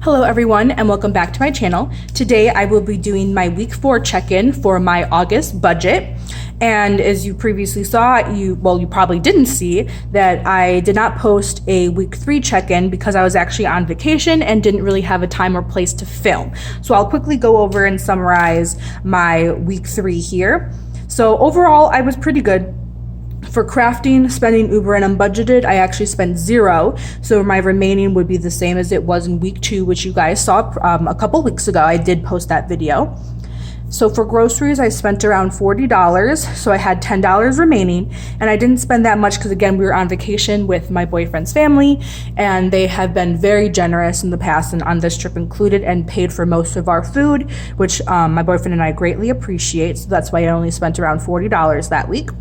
Hello everyone and welcome back to my channel. Today I will be doing my week 4 check-in for my August budget. And as you previously saw, you probably didn't see that I did not post a week 3 check-in because I was actually on vacation and didn't really have a time or place to film. So I'll quickly go over and summarize my week 3 here. So overall, I was pretty good. For crafting, spending Uber and unbudgeted, I actually spent $0. So my remaining would be the same as it was in week 2, which you guys saw a couple weeks ago. I did post that video. So for groceries, I spent around $40. So I had $10 remaining, and I didn't spend that much because again, we were on vacation with my boyfriend's family, and they have been very generous in the past and on this trip included and paid for most of our food, which my boyfriend and I greatly appreciate. So that's why I only spent around $40 that week.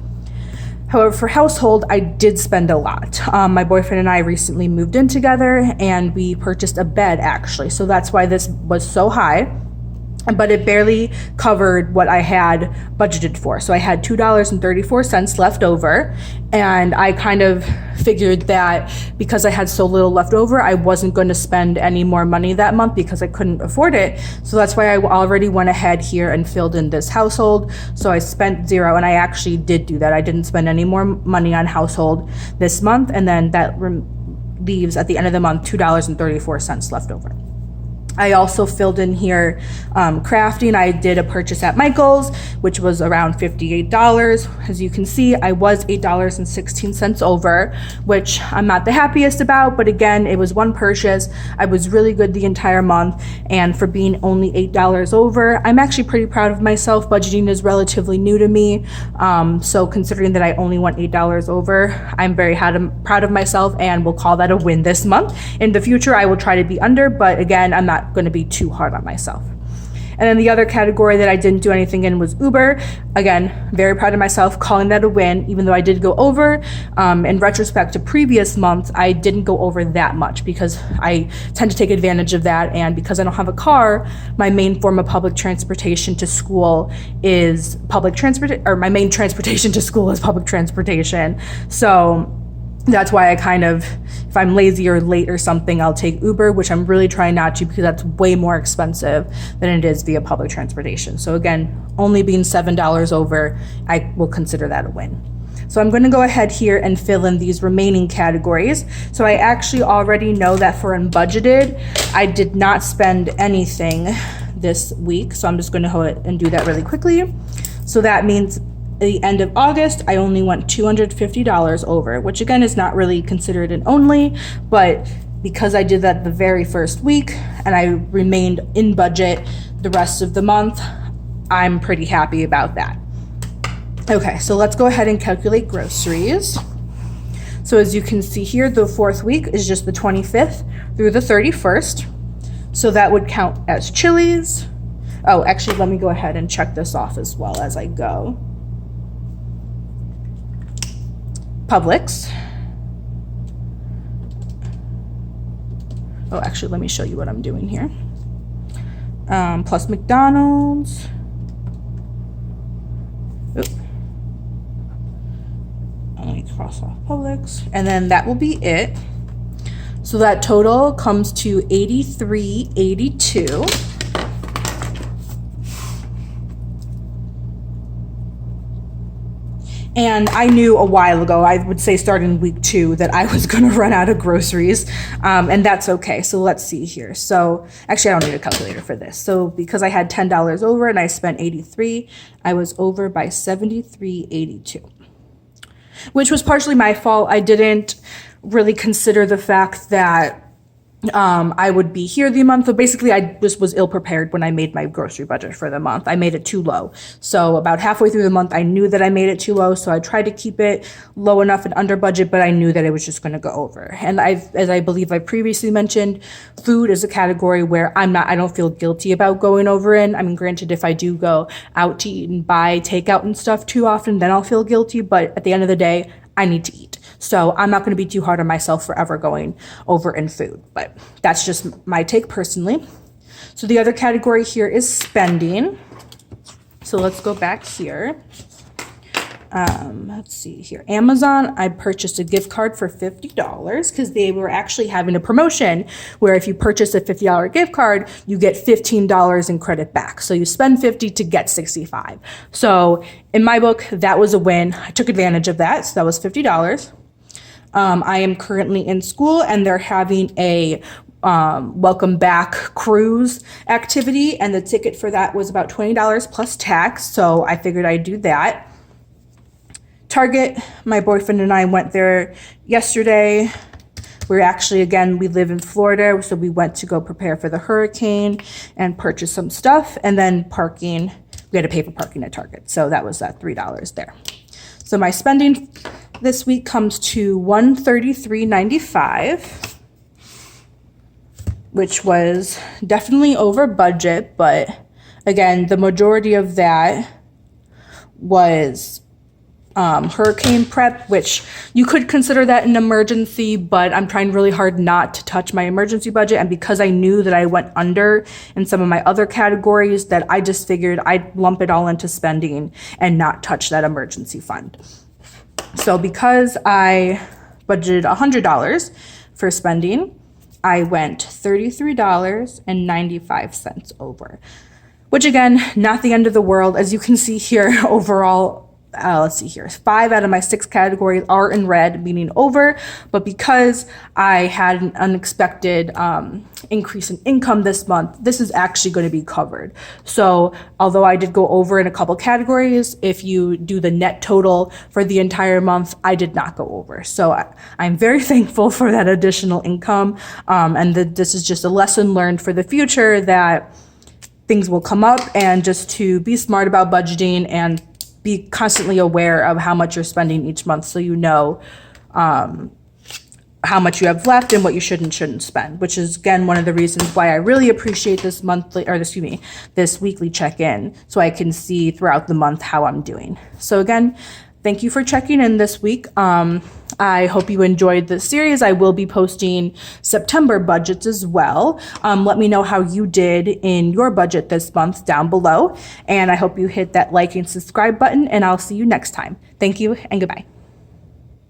However, for household, I did spend a lot. My boyfriend and I recently moved in together and we purchased a bed actually. So that's why this was so high, but it barely covered what I had budgeted for. So I had $2.34 left over, and I kind of figured that because I had so little left over, I wasn't going to spend any more money that month because I couldn't afford it. So that's why I already went ahead here and filled in this household. So I spent $0, and I actually did do that. I didn't spend any more money on household this month, and then that leaves at the end of the month $2.34 left over. I also filled in here crafting. I did a purchase at Michael's, which was around $58. As you can see, I was $8.16 over, which I'm not the happiest about, but again, it was one purchase. I was really good the entire month, and for being only $8 over, I'm actually pretty proud of myself. Budgeting is relatively new to me, so considering that I only went $8 over, I'm very proud of myself and will call that a win this month. In the future, I will try to be under, but again, I'm not going to be too hard on myself. And then the other category that I didn't do anything in was Uber. Again, very proud of myself, calling that a win, even though I did go over. In retrospect to previous months, I didn't go over that much because I tend to take advantage of that. And because I don't have a car, my main form of public transportation to school is public transport, or my main transportation to school is public transportation. So that's why I kind of, if I'm lazy or late or something, I'll take Uber, which I'm really trying not to because that's way more expensive than it is via public transportation. So again, only being $7 over, I will consider that a win. So I'm going to go ahead here and fill in these remaining categories. So I actually already know that for unbudgeted, I did not spend anything this week. So I'm just going to go ahead and do that really quickly. So that means at the end of August, I only went $250 over, which again is not really considered an only, but because I did that the very first week and I remained in budget the rest of the month, I'm pretty happy about that. Okay, so let's go ahead and calculate groceries. So as you can see here, the 4th week is just the 25th through the 31st. So that would count as Chili's. Oh, actually, let me go ahead and check this off as well as I go. Publix. Oh, actually, let me show you what I'm doing here. Plus McDonald's. Oop. Let me cross off Publix. And then that will be it. So that total comes to $83.82. And I knew a while ago, I would say starting week 2, that I was going to run out of groceries, and that's okay. So let's see here. So actually, I don't need a calculator for this. So because I had $10 over and I spent 83, I was over by 73.82, which was partially my fault. I didn't really consider the fact that I would be here the month. So basically, I just was ill prepared when I made my grocery budget for the month. I made it too low. So about halfway through the month, I knew that I made it too low. So I tried to keep it low enough and under budget, but I knew that it was just going to go over. And as I believe I previously mentioned, food is a category where I don't feel guilty about going over in. I mean, granted, if I do go out to eat and buy takeout and stuff too often, then I'll feel guilty. But at the end of the day, I need to eat. So I'm not going to be too hard on myself for ever going over in food, but that's just my take personally. So the other category here is spending. So let's go back here. let's see here, Amazon, I purchased a gift card for $50 because they were actually having a promotion where if you purchase a $50 gift card, you get $15 in credit back. So you spend 50 to get 65. So in my book, that was a win. I took advantage of that. So that was $50. I am currently in school and they're having a welcome back cruise activity, and the ticket for that was about $20 plus tax. So I figured I'd do that. Target, my boyfriend and I went there yesterday. We're actually, again, we live in Florida, so we went to go prepare for the hurricane and purchase some stuff. And then parking, we had to pay for parking at Target. So that was $3 there. So my spending this week comes to $133.95, which was definitely over budget. But again, the majority of that was hurricane prep, which you could consider that an emergency, but I'm trying really hard not to touch my emergency budget. And because I knew that I went under in some of my other categories, that I just figured I'd lump it all into spending and not touch that emergency fund. So because I budgeted $100 for spending, I went $33.95 over, which again, not the end of the world. As you can see here, overall, let's see here, 5 out of my 6 categories are in red, meaning over. But because I had an unexpected increase in income this month, this is actually going to be covered. So although I did go over in a couple categories, if you do the net total for the entire month, I did not go over. So I'm very thankful for that additional income. And this is just a lesson learned for the future that things will come up, and just to be smart about budgeting and be constantly aware of how much you're spending each month, so you know how much you have left and what you should and shouldn't spend, which is again one of the reasons why I really appreciate this weekly check-in, so I can see throughout the month how I'm doing. So again, thank you for checking in this week. I hope you enjoyed this series. I will be posting September budgets as well. Let me know how you did in your budget this month down below. And I hope you hit that like and subscribe button, and I'll see you next time. Thank you and goodbye.